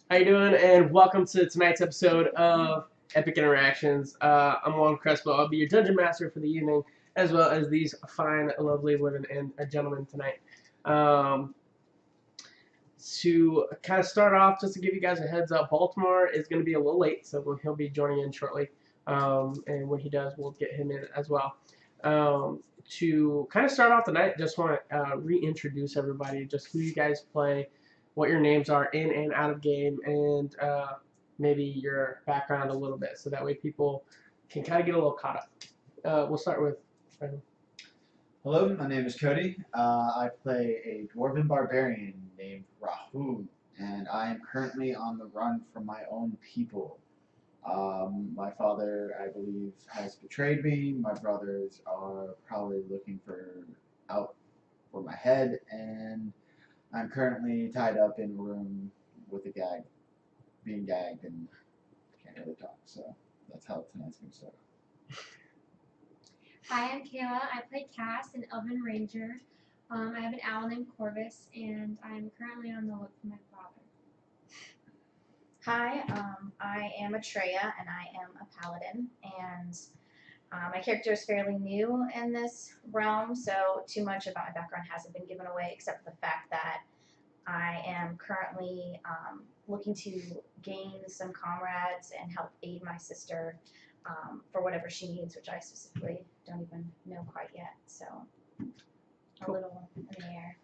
How you doing? And welcome to tonight's episode of Epic Interactions. I'm Juan Crespo. I'll be your dungeon master for the evening, as well as these fine, lovely women and gentlemen tonight. To kind of start off, just to give you guys a heads up, Baltimore is going to be a little late, so he'll be joining in shortly. And when he does, we'll get him in as well. To kind of start off the night, just want to reintroduce everybody, just who you guys play, what your names are in and out of game, and maybe your background a little bit, so that way people can kind of get a little caught up. We'll start with. Hello, my name is Cody. I play a dwarven barbarian named Rahul, and I am currently on the run from my own people. My father, I believe, has betrayed me. My brothers are probably looking out for my head, and I'm currently tied up in a room with being gagged, and can't really talk. So that's how tonight's going to start. Hi, I'm Kayla. I play Cass, an Elven Ranger. I have an owl named Corvus, and I'm currently on the look for my father. Hi, I am Atreya, and I am a paladin, and my character is fairly new in this realm, so too much about my background hasn't been given away, except for the fact that I am currently looking to gain some comrades and help aid my sister for whatever she needs, which I specifically don't even know quite yet, so a little in the air.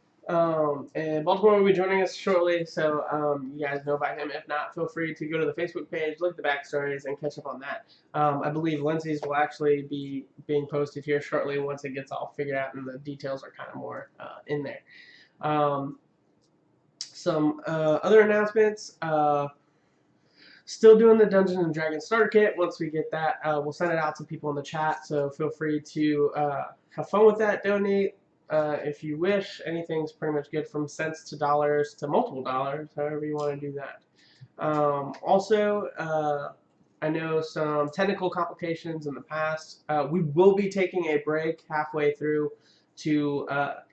And Baltimore will be joining us shortly, so you guys know about him. If not, feel free to go to the Facebook page, look at the backstories, and catch up on that. I believe Lindsay's will actually be being posted here shortly once it gets all figured out and the details are kind of more in there. Some other announcements. Still doing the Dungeons and Dragons starter kit. Once we get that, we'll send it out to people in the chat, so feel free to have fun with that, donate. If you wish, anything's pretty much good from cents to dollars to multiple dollars, however you want to do that. Also, I know some technical complications in the past. We will be taking a break halfway through to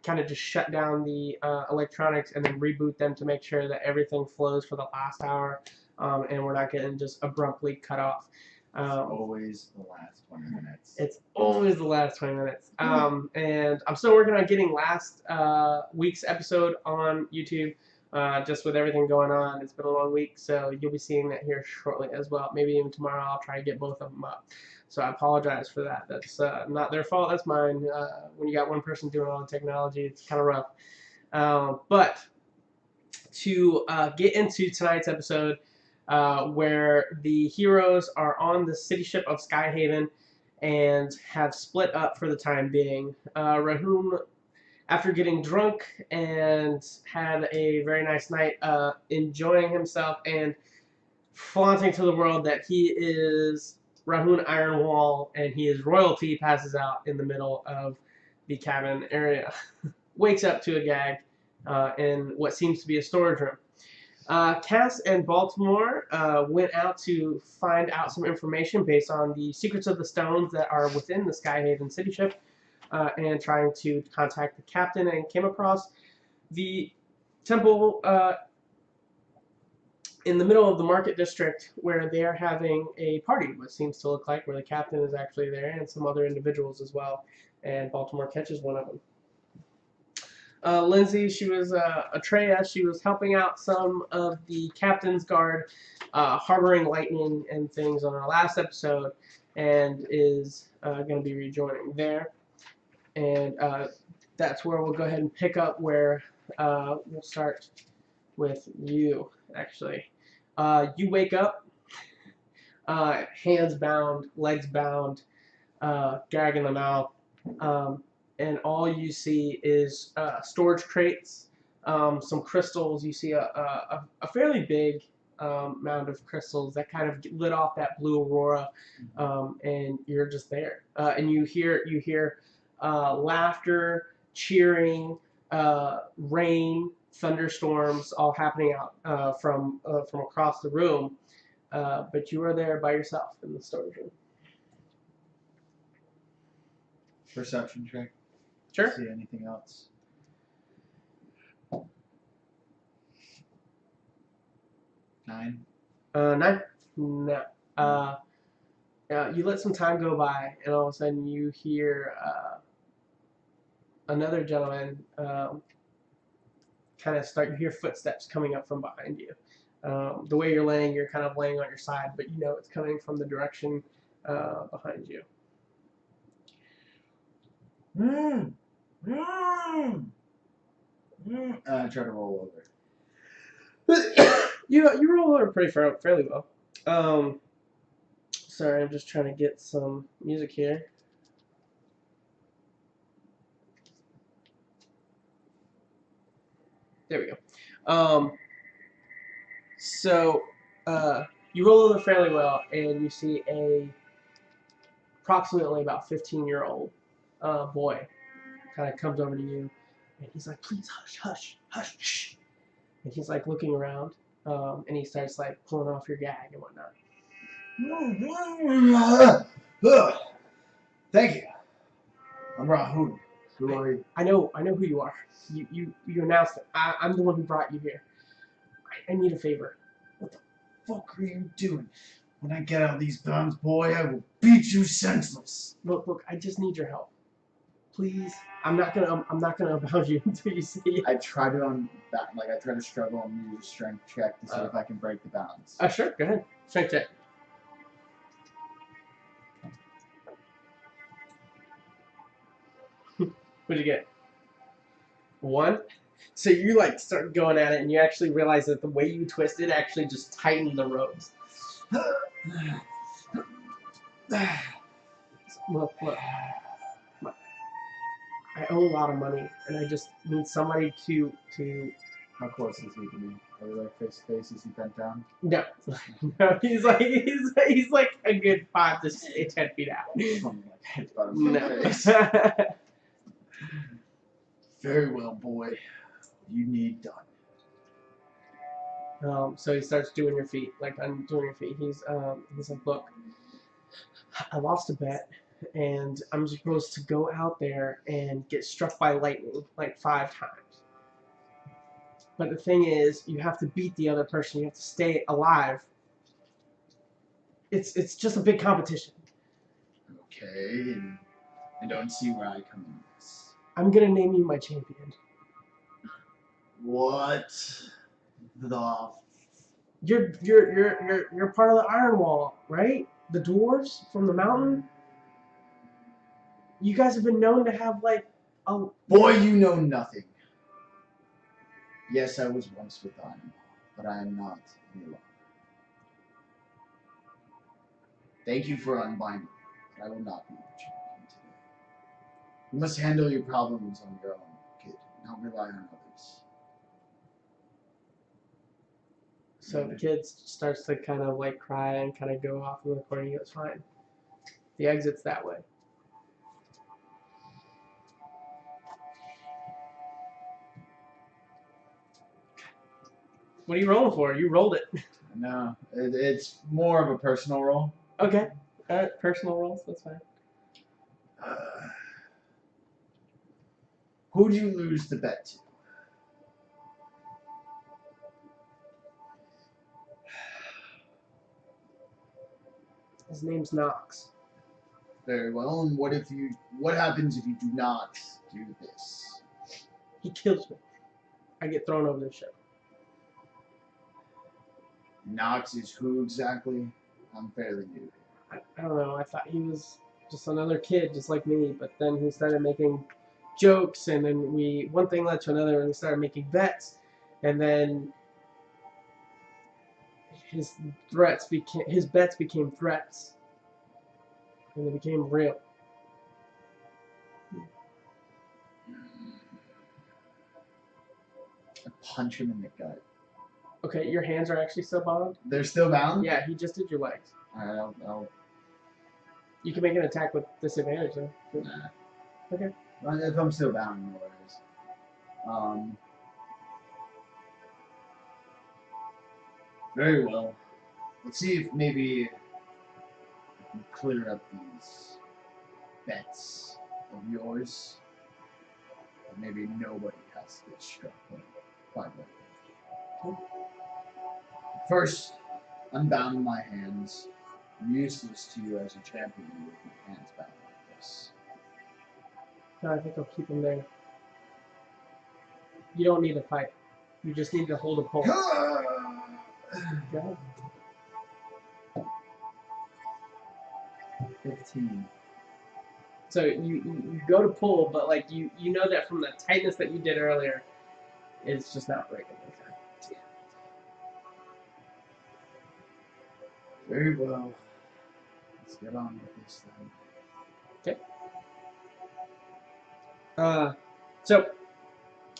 kind of just shut down the electronics and then reboot them to make sure that everything flows for the last hour and we're not getting just abruptly cut off. Always the last 20 minutes. It's always the last 20 minutes. And I'm still working on getting last week's episode on YouTube. Just with everything going on, it's been a long week, so you'll be seeing that here shortly as well. Maybe even tomorrow I'll try to get both of them up. So I apologize for that. That's not their fault. That's mine. When you got one person doing all the technology, it's kind of rough. But to get into tonight's episode, where the heroes are on the city ship of Skyhaven and have split up for the time being. Rahul, after getting drunk and had a very nice night, enjoying himself and flaunting to the world that he is Rahul Ironwall and he is royalty, passes out in the middle of the cabin area. Wakes up to a gag in what seems to be a storage room. Cass and Baltimore went out to find out some information based on the secrets of the stones that are within the Skyhaven city ship and trying to contact the captain, and came across the temple in the middle of the market district where they are having a party, what seems to look like, where the captain is actually there and some other individuals as well, and Baltimore catches one of them. Lindsay, she was Atreya. She was helping out some of the captain's guard, harboring lightning and things on our last episode, and is going to be rejoining there. And that's where we'll go ahead and pick up where we'll start with you, actually. You wake up, hands bound, legs bound, gag in the mouth. And all you see is storage crates, some crystals. You see a fairly big mound of crystals that kind of lit off that blue aurora, and you're just there. And you hear laughter, cheering, rain, thunderstorms, all happening out from across the room. But you are there by yourself in the storage room. Perception check. Sure. See anything else? 9. 9? No. You let some time go by, and all of a sudden you hear another gentleman kind of start. You hear footsteps coming up from behind you. The way you're laying, you're kind of laying on your side, but you know it's coming from the direction behind you. I try to roll over. You roll over pretty fairly well. Sorry, I'm just trying to get some music here. There we go. So you roll over fairly well, and you see approximately about 15-year-old boy kind of comes over to you, and he's like, "Please hush, hush, hush, shh." And he's like looking around, and he starts like pulling off your gag and whatnot. Thank you. I'm Rahul. Who are you? I know who you are. You announced it. I'm the one who brought you here. I need a favor. What the fuck are you doing? When I get out of these bounds, boy, I will beat you senseless. Look, I just need your help. Please. I'm not gonna abound you until you see it. I try to I try to struggle and use a strength check to see if I can break the bounds. Sure, go ahead. Strength check. What'd you get? 1? So you like start going at it, and you actually realize that the way you twisted actually just tightened the ropes. Look. I owe a lot of money, and I just need somebody to. How close is he to me? Are we like face to face? Is he bent down? No, no. He's like a good 5 to 10 feet out. No. Very well, boy. You need done. So he starts doing your feet, like undoing your feet. He's like, look, I lost a bet, and I'm supposed to go out there and get struck by lightning like 5 times. But the thing is, you have to beat the other person. You have to stay alive. It's just a big competition. Okay, and I don't see where I come in this. I'm gonna name you my champion. What the? You're part of the Iron Wall, right? The dwarves from the mountain. You guys have been known to have like a Boy, you know nothing. Yes, I was once with the Iron Wall, but I am not any longer. Thank you for unbinding. I will not be the champion today. You must handle your problems on your own, kid. Not rely on others. So the kid starts to kind of like cry and kind of go off in the corner. He goes, fine. The exit's that way. What are you rolling for? You rolled it. No, it's more of a personal role. Okay. Alright, personal rolls, that's fine. Who'd you lose the bet to? His name's Knox. Very well, and what happens if you do not do this? He kills me. I get thrown over the ship. Knox is who exactly? I'm fairly new. I don't know. I thought he was just another kid, just like me. But then he started making jokes, and then one thing led to another, and we started making bets, and then his bets became threats, and they became real. I punch him in the gut. Okay, your hands are actually still bound? They're still bound? Yeah, he just did your legs. Alright, I'll You can make an attack with disadvantage, though. Nah. Okay. Well, if I'm still bound, no worries. Very well. Let's see if maybe I can clear up these bets of yours. Maybe nobody has to get struck by lightning. First, unbound my hands. I'm useless to you as a champion with my hands bound like this. No, I think I'll keep him there. You don't need to fight. You just need to hold a pole. Go ahead. 15. So you go to pull, but like you know that from the tightness that you did earlier, it's just not breaking. Okay. Very well. Let's get on with this then. So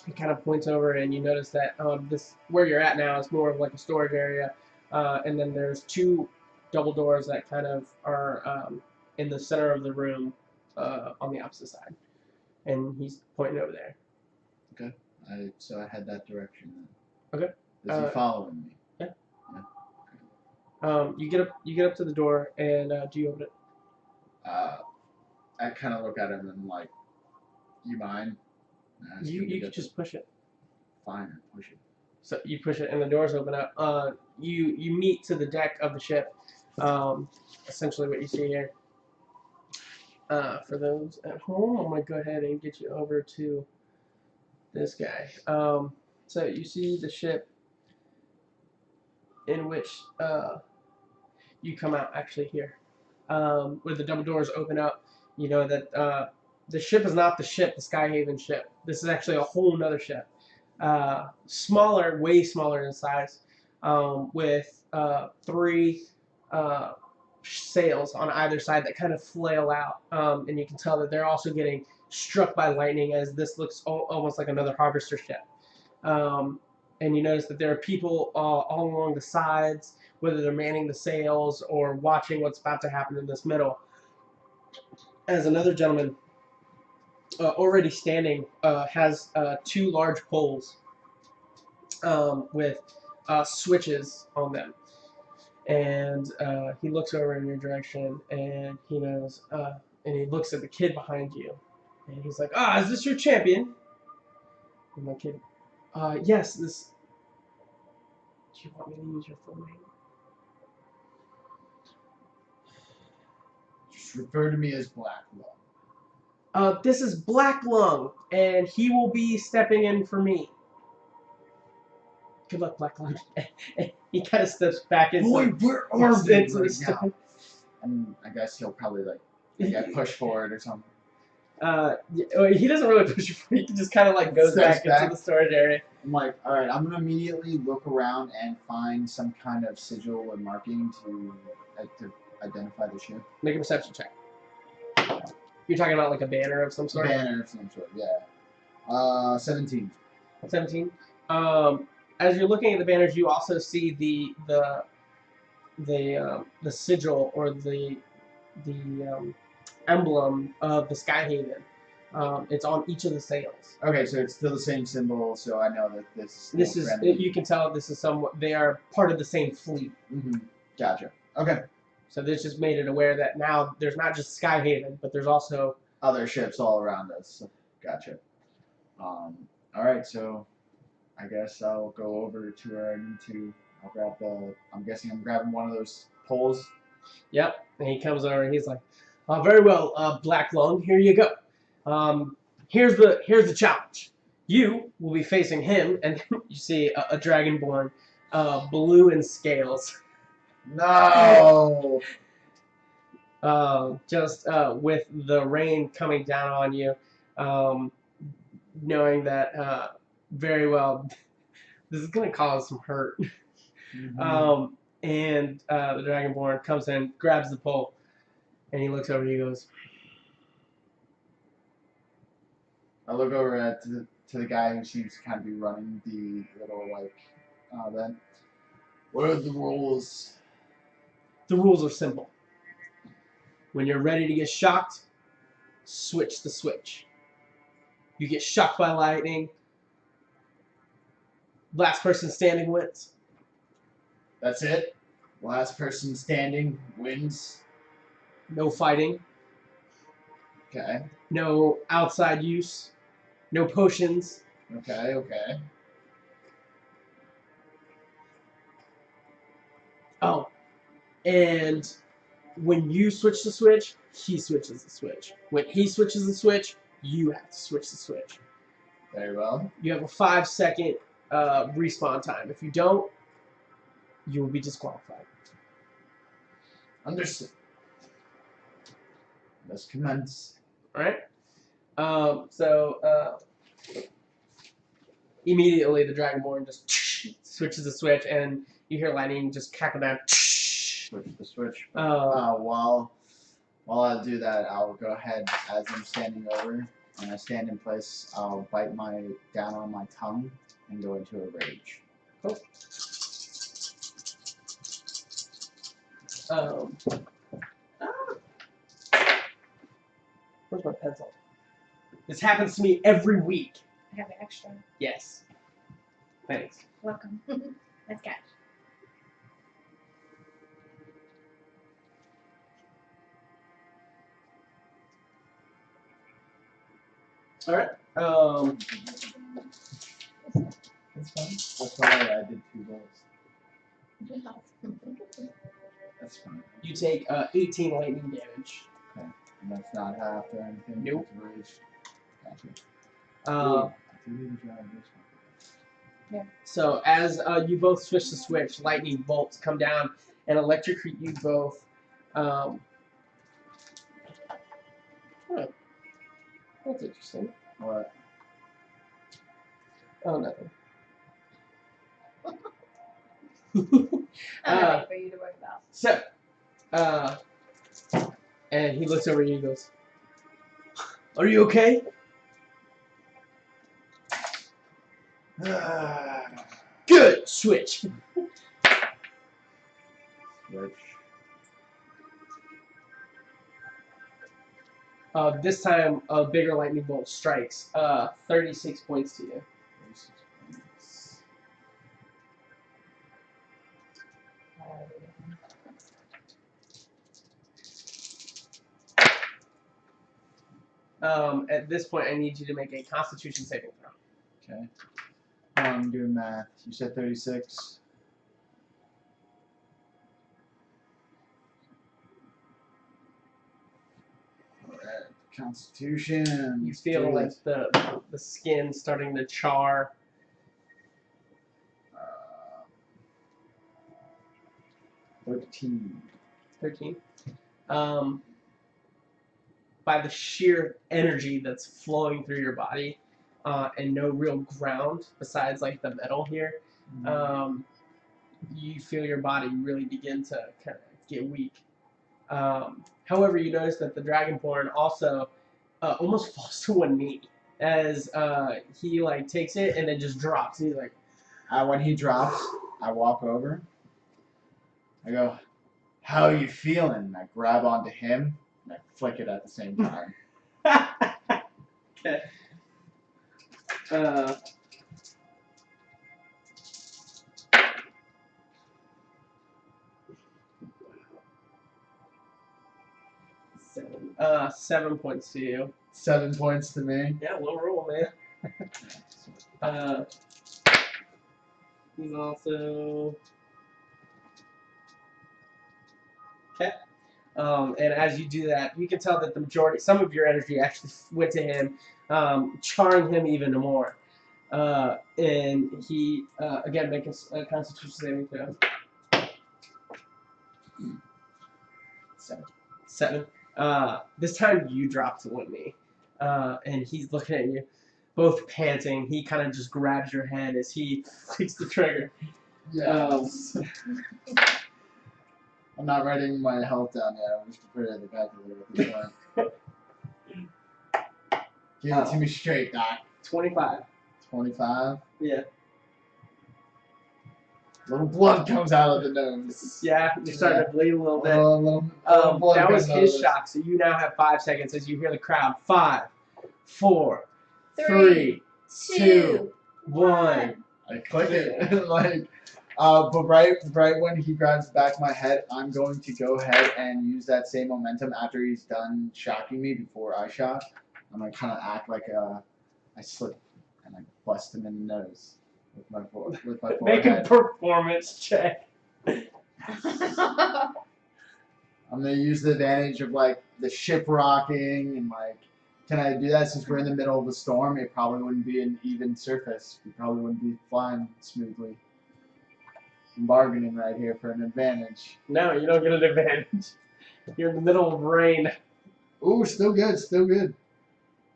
he kind of points over, and you notice that this where you're at now is more of like a storage area, and then there's two double doors that kind of are in the center of the room on the opposite side, and he's pointing over there. So I head that direction then. Okay. Is he following me? Yeah. You get up to the door, and do you open it? I kind of look at him and I'm like, you mind? You can just push it. Fine, I push it. So you push it, and the doors open up. You meet to the deck of the ship. Essentially, what you see here. For those at home, I'm gonna go ahead and get you over to this guy. So you see the ship in which you come out actually here, where the double doors open up. You know that the ship is not the ship, the Skyhaven ship. This is actually a whole nother ship. Smaller, way smaller in size, with three sails on either side that kind of flail out, and you can tell that they're also getting struck by lightning, as this looks almost like another harvester ship. And you notice that there are people all along the sides, whether they're manning the sails or watching what's about to happen in this middle. As another gentleman already standing has two large poles with switches on them. And he looks over in your direction, and he goes, and he looks at the kid behind you, and he's like, is this your champion? And the kid, yes, this. Do you want me to use your full name? Just refer to me as Black Lung. This is Black Lung, and he will be stepping in for me. Good luck, Black Lung. He kind of steps back into. Boy, where are we into right the now? And I guess he'll probably get pushed forward or something. He doesn't really push you forward. He just kind of like goes back into the storage area. I'm like, all right, I'm gonna immediately look around and find some kind of sigil or marking to identify the ship. Make a perception check. You're talking about like a banner of some sort? Banner of some sort, yeah. 17. 17. As you're looking at the banners, you also see the sigil or the emblem of the Skyhaven. It's on each of the sails. Okay, so it's still the same symbol, so I know that this is you can tell this is somewhat, they are part of the same fleet. Mm-hmm. Gotcha. Okay. So this just made it aware that now there's not just Skyhaven, but there's also other ships all around us. Gotcha. All right, so I guess I'll go over to where I need to. I'll grab I'm guessing I'm grabbing one of those poles. Yep. And he comes over and he's like, very well, Black Lung, here you go. Here's the challenge. You will be facing him, and you see a dragonborn, blue in scales. No. Just with the rain coming down on you, knowing that very well, this is gonna cause some hurt. Mm-hmm. And the dragonborn comes in, grabs the pole, and he looks over. He goes. I look over to the guy who seems to kind of be running the little event. What are the rules? The rules are simple. When you're ready to get shocked, switch the switch. You get shocked by lightning. Last person standing wins. That's it? Last person standing wins? No fighting. Okay. No outside use. No potions. Okay. Oh, and when you switch the switch, he switches the switch. When he switches the switch, you have to switch the switch. Very well. You have a 5-second respawn time. If you don't, you will be disqualified. Understood. Let's commence. All right. Immediately the Dragonborn just switches the switch, and you hear lightning just cackle down. Switch the switch. While I do that, I'll go ahead as I'm standing over, and I stand in place. I'll bite down on my tongue and go into a rage. Cool. Where's my pencil? This happens to me every week. I have an extra. Yes. Thanks. Welcome. Let's catch. All right. That's fine. That's why I did 2 rolls. That's fine. You take 18 lightning damage. Okay. And that's not half or anything? Nope. It's rage. Gotcha. Uh, I do need to try this one. So as you both switch the switch, lightning bolts come down and electrocute you both. That's interesting. What? Oh, nothing. Nothing for you to worry about. So, and he looks over at you and goes, "Are you okay?" Good! Switch. Switch. This time, a bigger lightning bolt strikes. 36 points to you. 36 points. At this point, I need you to make a Constitution saving throw. Okay. I'm doing math. You said 36. Alright. Constitution. You feel like the skin starting to char. 13. 13. By the sheer energy that's flowing through your body, and no real ground besides like the metal here, you feel your body really begin to kind of get weak. However, you notice that the Dragonborn also almost falls to one knee as he like takes it and then just drops. And he's like, when he drops, I walk over. I go, "How are you feeling?" And I grab onto him and I flick it at the same time. okay. 7 points to you. 7 points to me. Yeah, low roll, man. He's also okay. And as you do that, you can tell that the majority, some of your energy actually went to him, charring him even more. And he again make a Constitution saving throw. 7. This time you drop to one knee, and he's looking at you, both panting. He kind of just grabs your head as he flicks the trigger. Yes. I'm not writing my health down yet. I'm just preparing the calculator at this point. Give it to me straight, Doc. 25. 25. Yeah. Little blood comes out of the nose. Yeah, you're starting to bleed a little bit. Little blood That was comes out his of shock, so you now have 5 seconds as you hear the crowd. 5, 4, 3, 2, 1. I click it. But right when he grabs the back of my head, I'm going to go ahead and use that same momentum after he's done shocking me before I shock. I'm going to kind of act like I slip and I bust him in the nose with my forehead. Make a performance check. I'm gonna use the advantage of like the ship rocking and like, can I do that since we're in the middle of a storm? It probably wouldn't be an even surface. We probably wouldn't be flying smoothly. I'm bargaining right here for an advantage. No, you don't get an advantage. You're in the middle of rain. Ooh, still good, still good.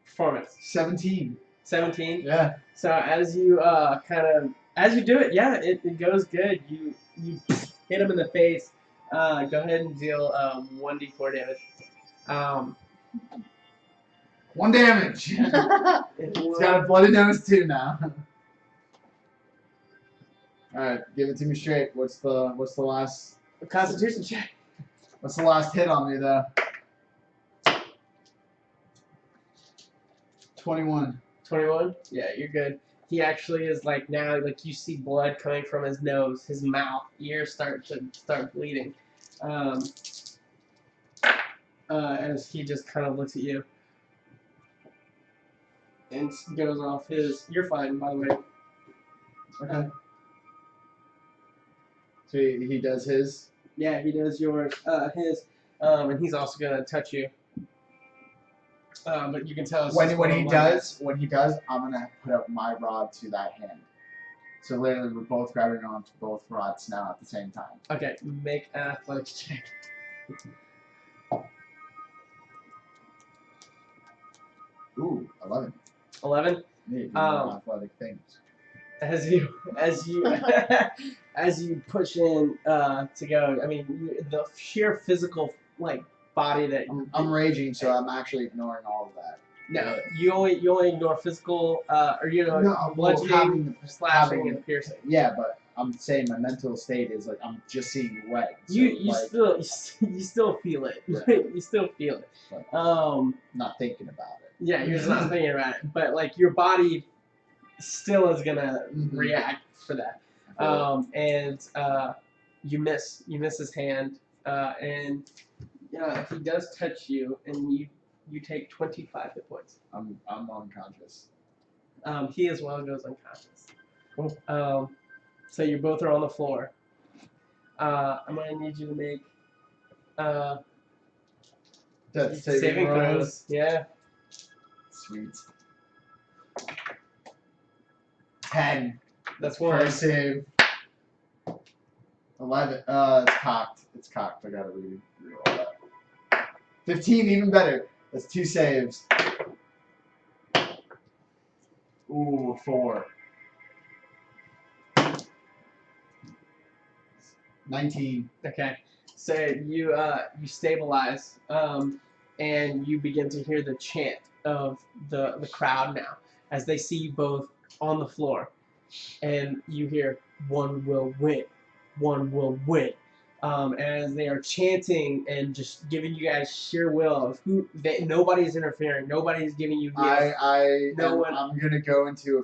Performance. 17. 17. Yeah. So as you as you do it, yeah, it goes good. You hit him in the face. Go ahead and deal 1d4 damage. 1 damage. He's got a bloody nose too now. All right, give it to me straight. What's the last? Constitution check. What's the last hit on me though? 21. 21. Yeah, you're good. He actually is like now, like you see blood coming from his nose, his mouth, ears start bleeding, as he just kind of looks at you and goes off his. You're fine, by the way. Okay. So he does his. Yeah, he does yours, his, and he's also gonna touch you. But you can tell it's When just he one does, I'm gonna put up my rod to that hand. So literally, we're both grabbing onto both rods now at the same time. Okay, make an athletics check. Ooh, 11. 11. Need to do more athletic things. As you as you push in to go, I mean the sheer physical like body that I'm raging, so I'm actually ignoring all of that. no, you only ignore physical or bludgeoning, slashing, and piercing. Yeah, but I'm saying my mental state is like I'm just seeing red. So You like, still feel it. Yeah. You still feel it. Like, Not thinking about it. Yeah, you're just not thinking about it, but like your body still is gonna react for that. And you miss his hand, and yeah, he does touch you, and you take 25 hit points. I'm unconscious. He as well goes unconscious. So you both are on the floor. I'm gonna need you to make saving throws. Yeah. Sweet. 10. That's one. First save. 11. It's cocked. It's cocked. I gotta reroll that. 15, even better. That's 2 saves. Ooh, 4. 19. Okay. So you stabilize, and you begin to hear the chant of the crowd now as they see you both on the floor, and you hear "One will win, one will win," as they are chanting and just giving you guys sheer will of who that nobody's interfering, nobody's giving you gifts. I'm gonna go into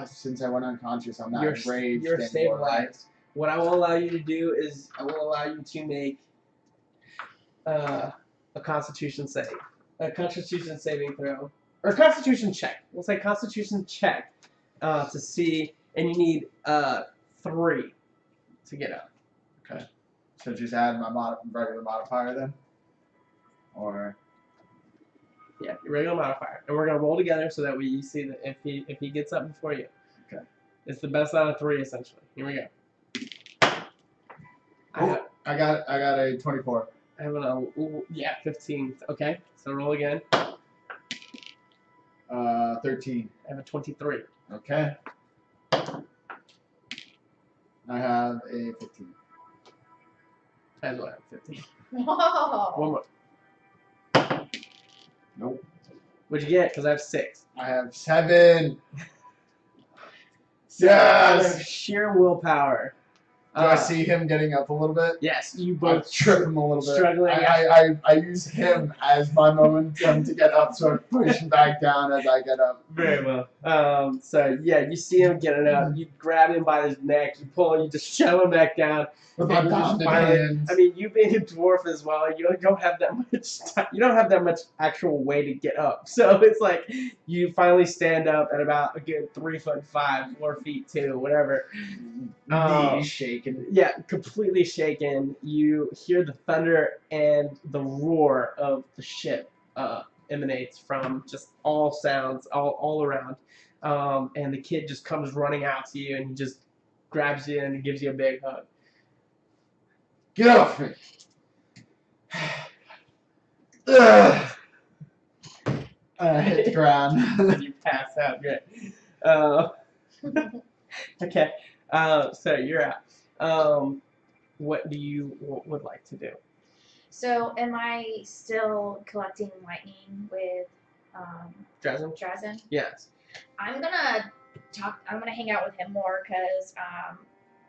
since I went unconscious, I'm not enraged You're anymore. stabilized. Right? What I will allow you to do is I will allow you to make a Constitution save, a Constitution saving throw, or a Constitution check. We'll say Constitution check to see, and you need 3 to get up. Okay. So just add my regular modifier then, or yeah, your regular modifier, and we're gonna roll together so that you see that if he gets up before you. Okay. It's the best out of 3 essentially. Here we go. I got a 24. I have 15. Okay, so roll again. 13. I have a 23. Okay. I have a 15. I have 15. Whoa. One more. Nope. What'd you get? Because I have 6. I have 7. So out Yes. of sheer willpower. Do I see him getting up a little bit? Yes, you I both trip him a little bit. struggling. I use him as my momentum to get up, so I push him back down as I get up. Very well. So yeah, you see him getting up. You grab him by his neck. You pull. You just shove him back down. With And my you just pounded finally- hands. I mean, you being a dwarf as well, you don't have that much. You don't have that much actual way to get up. So it's like you finally stand up at about a good 3'5", 4 feet 2, whatever. Knees shaking. shaken. Yeah, completely shaken. You hear the thunder and the roar of the ship emanates from just all sounds all around. And the kid just comes running out to you and he just grabs you and gives you a big hug. Get off me! Ugh. I hit the ground. And you pass out. Great. Uh, okay. So you're out. What do you would like to do? So, am I still collecting lightning with Drazen? Drazen? Yes. I'm gonna I'm gonna hang out with him more because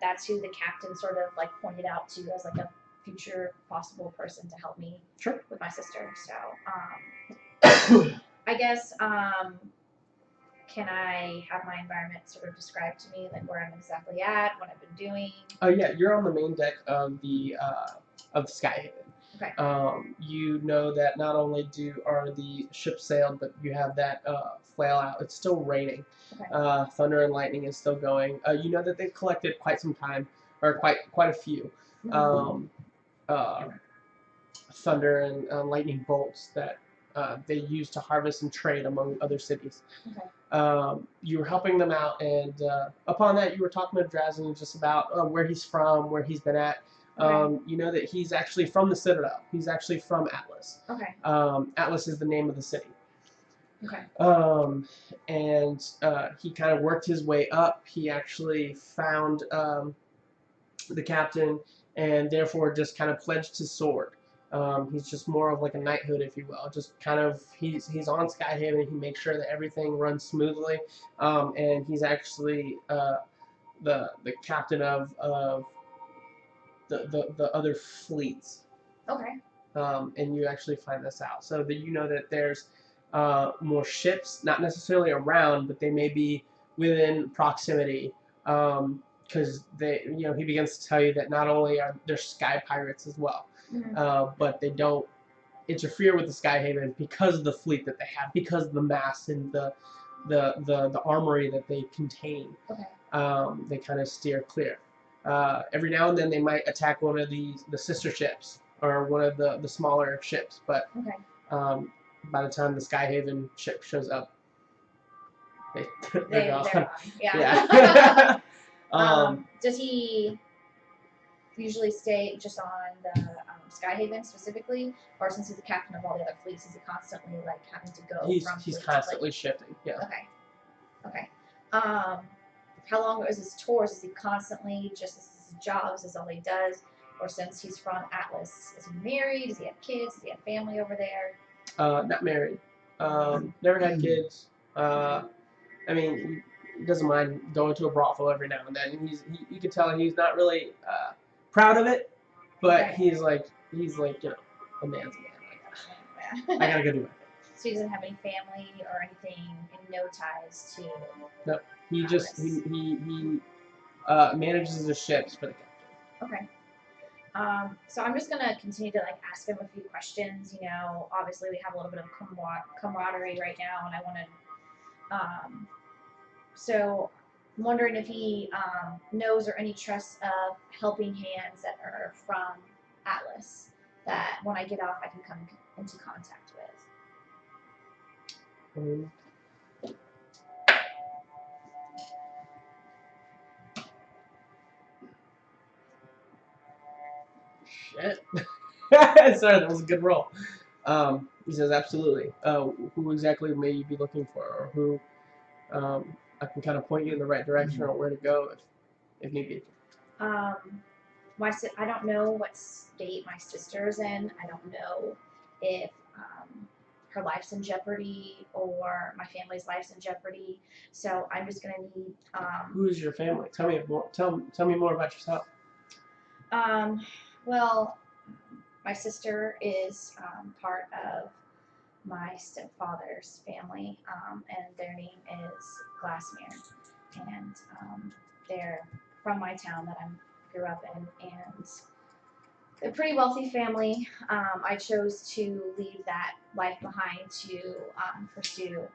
that's who the captain sort of like pointed out to as like a future possible person to help me Sure. with my sister. So, I guess can I have my environment sort of described to me, like where I'm exactly at, what I've been doing? Oh yeah, you're on the main deck of the Skyhaven. Okay. You know that not only are the ships sailed, but you have that flail out. It's still raining. Okay. Thunder and lightning is still going. You know that they've collected quite some time, or quite a few thunder and lightning bolts that they use to harvest and trade among other cities. Okay. You were helping them out, and upon that, you were talking to Drazen just about where he's from, where he's been at. Okay. You know that he's actually from the Citadel. He's actually from Atlas. Okay. Atlas is the name of the city. Okay. And he kind of worked his way up. He actually found the captain, and therefore just kind of pledged his sword. He's just more of like a knighthood, if you will. Just kind of he's on Skyhaven. He makes sure that everything runs smoothly, and he's actually the captain of the other fleets. Okay. And you actually find this out, so that you know that there's more ships, not necessarily around, but they may be within proximity. Because he begins to tell you that not only are there sky pirates as well, but they don't interfere with the Skyhaven because of the fleet that they have, because of the mass and the armory that they contain. Okay. They kind of steer clear. Every now and then they might attack one of the sister ships or one of the smaller ships, but by the time the Skyhaven ship shows up, they're gone. Gone. Yeah. Does he usually stay just on the Skyhaven specifically, or since he's the captain of all the other fleets, is he constantly like having to go from He's fleet constantly to fleet? shifting. Yeah. Okay. Okay. How long is his tours? Is he constantly just this is his job? Is this all he does? Or since he's from Atlas, is he married? Does he have kids? Does he have family over there? Not married. Never had kids. I mean, he doesn't mind going to a brothel every now and then. And you can tell he's not really proud of it, but Okay. he's like a man's man. I gotta go do it. So he doesn't have any family or anything, and no ties to. No, he Atlas. just he manages the ships for the captain. Okay. So I'm just gonna continue to like ask him a few questions. You know, obviously we have a little bit of camaraderie right now, and I want to. So I'm wondering if he knows or any trusts of helping hands that are from Atlas that when I get off I can come into contact with. Shit. Sorry, that was a good roll. He says, absolutely. Who exactly may you be looking for, or who I can kind of point you in the right direction or where to go if need be. I don't know what state my sister's in. I don't know if her life's in jeopardy or my family's life's in jeopardy. So I'm just gonna need. Who's your family? Tell me more. Tell me more about yourself. Well, my sister is part of my stepfather's family, and their name is Glassmere, and they're from my town that I grew up in, and they're a pretty wealthy family. I chose to leave that life behind to pursue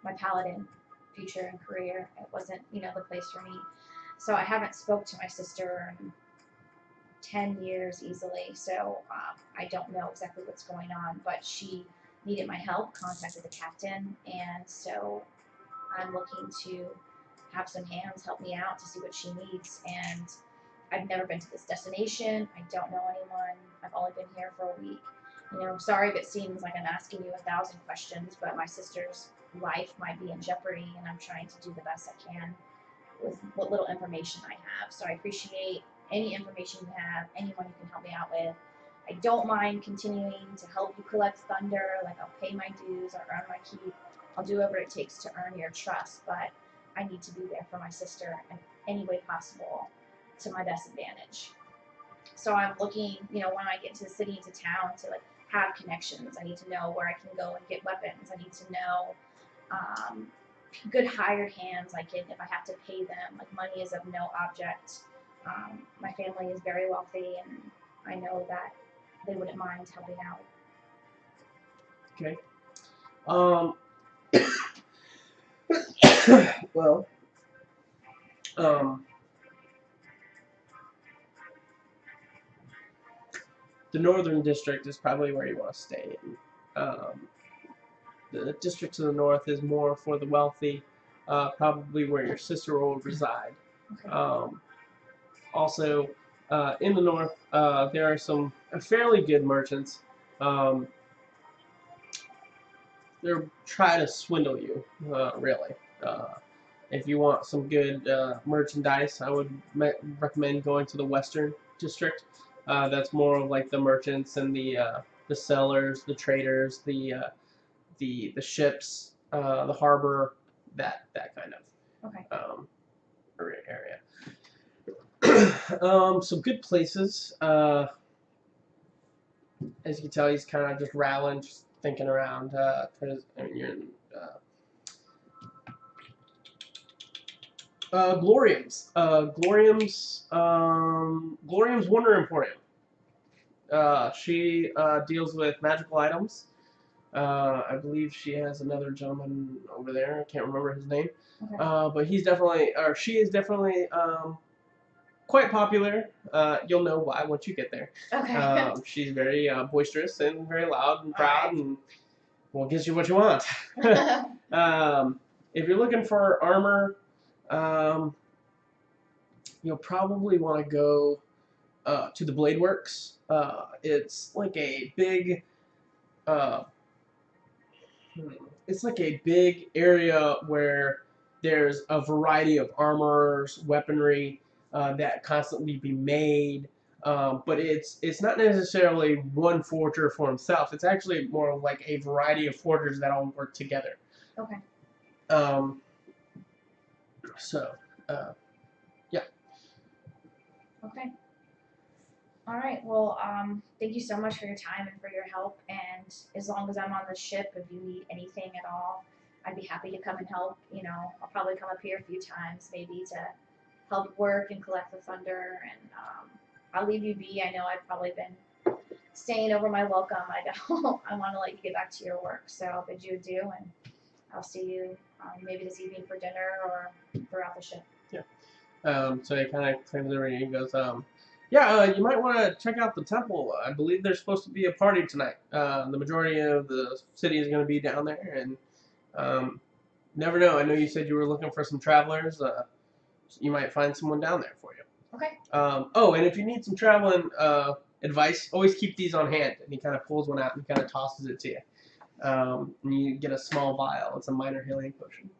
my paladin future and career. It wasn't, the place for me. So I haven't spoke to my sister in 10 years easily, so I don't know exactly what's going on, but she needed my help, contacted the captain, and so I'm looking to have some hands help me out to see what she needs. And I've never been to this destination. I don't know anyone. I've only been here for a week. You know, sorry if it seems like I'm asking you 1,000 questions, but my sister's life might be in jeopardy, and I'm trying to do the best I can with what little information I have. So I appreciate any information you have, anyone you can help me out with. I don't mind continuing to help you collect thunder. Like, I'll pay my dues, I'll earn my keep. I'll do whatever it takes to earn your trust, but I need to be there for my sister in any way possible to my best advantage. So I'm looking, you know, when I get to the city, into town, to like have connections. I need to know where I can go and get weapons. I need to know um, good hired hands. I can, if I have to pay them, like, money is of no object. My family is very wealthy, and I know that they wouldn't mind helping out. Okay. Well, the northern district is probably where you want to stay. The district to the north is more for the wealthy, probably where your sister will reside. Okay. Also, in the north, there are some fairly good merchants. Um, they're trying to swindle you, really. If you want some good merchandise, I would recommend going to the western district. That's more of like the merchants and the sellers, the traders, the ships, the harbor, that kind of Okay. area. Some good places. As you can tell, he's kind of just rattling, just thinking around. I mean, you're in Glorium's. Glorium's Wonder Emporium. She deals with magical items. I believe she has another gentleman over there. I can't remember his name. Okay. But he's definitely, or she is definitely quite popular. You'll know why once you get there. Okay. She's very boisterous and very loud and proud, Alright. and will get you what you want. If you're looking for armor, you'll probably want to go to the Blade Works. It's like a big, uh, it's like a big area where there's a variety of armors, weaponry that constantly be made. But it's not necessarily one forger for himself. It's actually more like a variety of forgers that all work together. Okay. So, yeah. Okay. All right. Well, thank you so much for your time and for your help. And as long as I'm on the ship, if you need anything at all, I'd be happy to come and help. You know, I'll probably come up here a few times, maybe to help work and collect the thunder. And I'll leave you be. I know I've probably been staying over my welcome. I don't. I want to let you get back to your work. So I'll bid you adieu, and I'll see you maybe this evening for dinner or throughout the ship. Yeah. So he kind of claims everything. He goes, yeah, you might want to check out the temple. I believe there's supposed to be a party tonight. The majority of the city is going to be down there, and never know. I know you said you were looking for some travelers. You might find someone down there for you. Okay. Oh, and if you need some traveling advice, always keep these on hand. And he kind of pulls one out and kind of tosses it to you. And you get a small vial. It's a minor healing potion.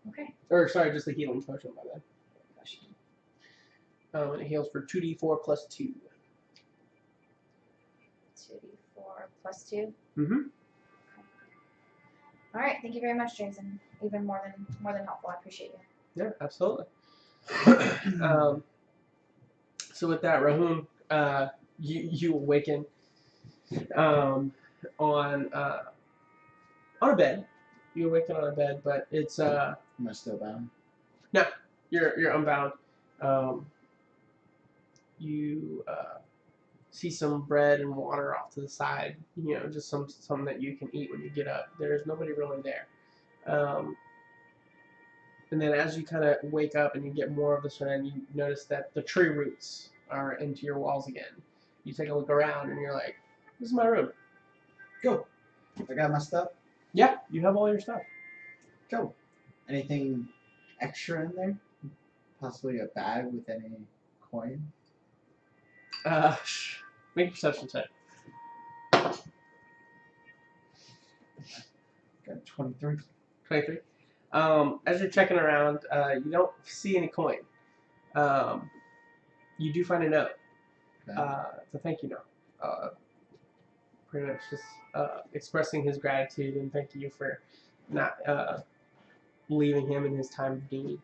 Okay. Or sorry, just a healing potion, my bad. And it heals for 2d4 plus 2. 2d4 plus 2. Mm-hmm. All right. Thank you very much, Jason. Even more than helpful. I appreciate you. Yeah, absolutely. So with that, Rahun, you awaken on a bed. You awaken on a bed, but it's Am I still bound? no, you're unbound. You see some bread and water off to the side. You know, just something that you can eat when you get up. There's nobody really there. And then as you kind of wake up and you get more of the sun, you notice that the tree roots are into your walls again. You take a look around and you're like, this is my room. Go. I got my stuff. Yeah, you have all your stuff. Go. Anything extra in there? Possibly a bag with any coin? Make a perception check. Got 23. 23. As you're checking around, you don't see any coin. You do find a note. Okay. It's a thank you note. Pretty much just expressing his gratitude and thanking you for not leaving him in his time of need.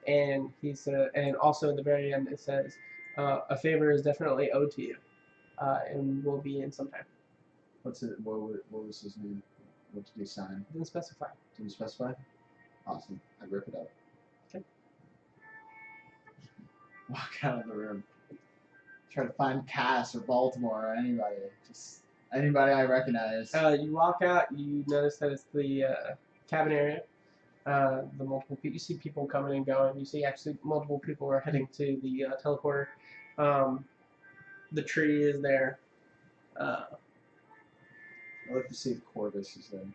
And he said, and also at the very end it says, a favor is definitely owed to you, and will be in sometime. What's it? What was his name? What did he sign? Didn't specify. Didn't specify? Awesome. I rip it up. Okay. Walk out of the room. Try to find Cass or Baltimore or anybody. Just anybody I recognize. You walk out. You notice that it's the cabin area. The multiple people. You see people coming and going. You see actually multiple people are heading to the teleporter. The tree is there. I'd like to see if Corvus is there.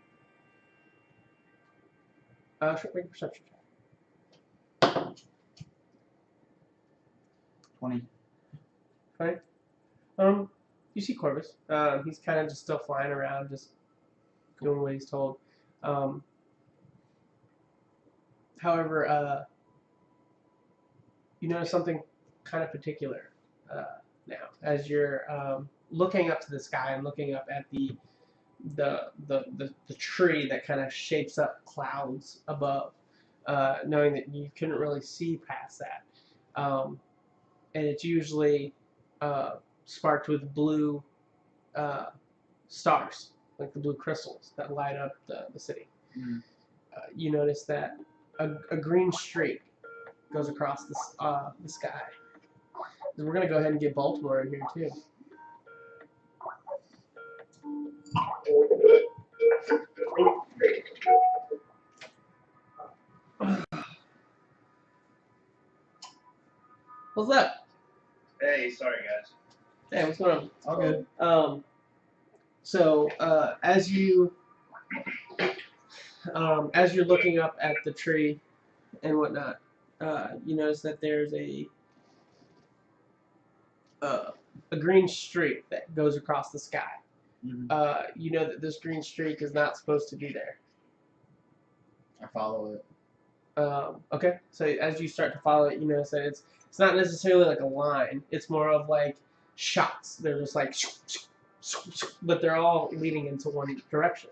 Sure, make a perception check. 20. Right. You see Corvus. He's kind of just still flying around, just doing what he's told. However, you notice something kind of particular now as you're looking up to the sky and looking up at the tree that kind of shapes up clouds above, knowing that you couldn't really see past that, and it's usually sparked with blue stars, like the blue crystals that light up the city. Mm. You notice that a green streak goes across the sky. We're gonna go ahead and get Baltimore in here too. What's up? Hey, sorry guys. Hey, what's going on? All good. So as you're looking up at the tree and whatnot, you notice that there's a green streak that goes across the sky. Mm-hmm. You know that this green streak is not supposed to be there. I follow it. Okay, so as you start to follow it, you notice that it's not necessarily like a line. It's more of like shots. They're just like, but they're all leading into one direction.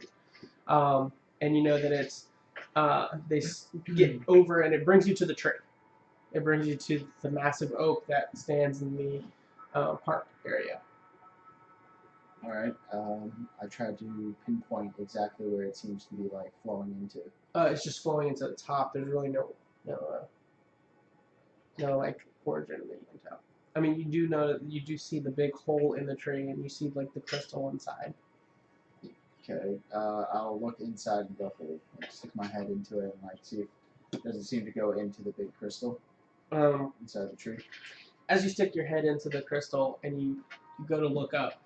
And you know that it's they get over and it brings you to the tree. It brings you to the massive oak that stands in the park area. All right. I tried to pinpoint exactly where it seems to be like flowing into. It's just flowing into the top. There's really no like origin that you can tell. I mean, you do know that you do see the big hole in the tree, and you see like the crystal inside. Okay. I'll look inside the hole, like, stick my head into it, and like see if it doesn't seem to go into the big crystal inside the tree. As you stick your head into the crystal and you go to look up,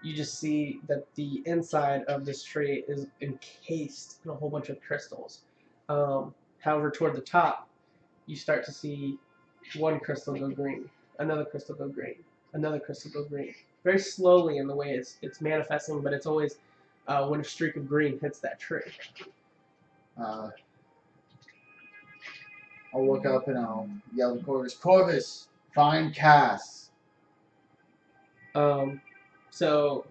you just see that the inside of this tree is encased in a whole bunch of crystals. However, toward the top, you start to see one crystal go green, another crystal go green, another crystal go green. Very slowly in the way it's manifesting, but it's always when a streak of green hits that tree. I'll look up and I'll yell to Corvus, Corvus, find Cass. So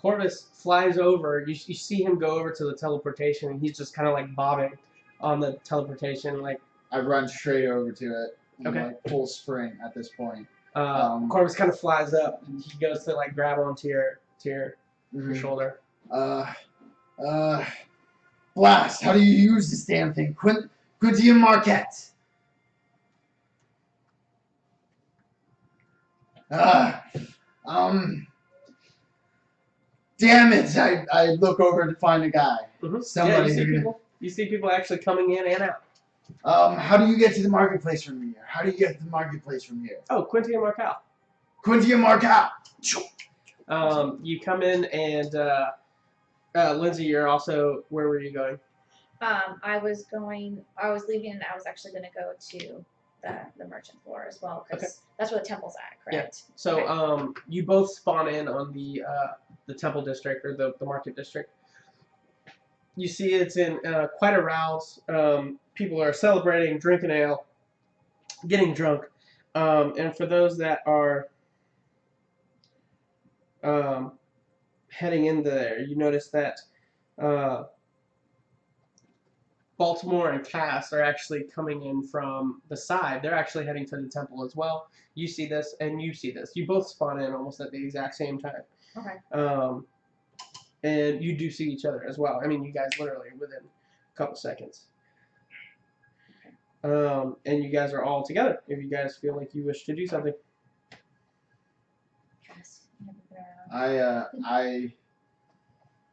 Corvus flies over. You see him go over to the teleportation, and he's just kind of like bobbing on the teleportation. Like I run straight over to it. Okay. Like full sprint at this point. Corvus kind of flies up, and he goes to like grab onto your Mhm. shoulder. Blast! How do you use this damn thing? Quintium Marquette! Damn it! I look over to find a guy. Mm-hmm. Somebody Yeah, who- you see people actually coming in and out. How do you get to the marketplace from here? How do you get to the marketplace from here? Oh, Quinty and Markel. Quinty and Marcal. You come in and Lindsay, you're also. Where were you going? I was leaving and I was actually going to go to the merchant floor as well because that's where the temple's at, correct? Yeah. So you both spawn in on the temple district or the market district. You see it's in quite a rouse. People are celebrating, drinking ale, getting drunk. And for those that are heading in there, you notice that Baltimore and Cass are actually coming in from the side. They're actually heading to the temple as well. You see this, and you see this. You both spawn in almost at the exact same time. Okay. And you do see each other as well. I mean, you guys literally within a couple seconds. And you guys are all together. If you guys feel like you wish to do something. I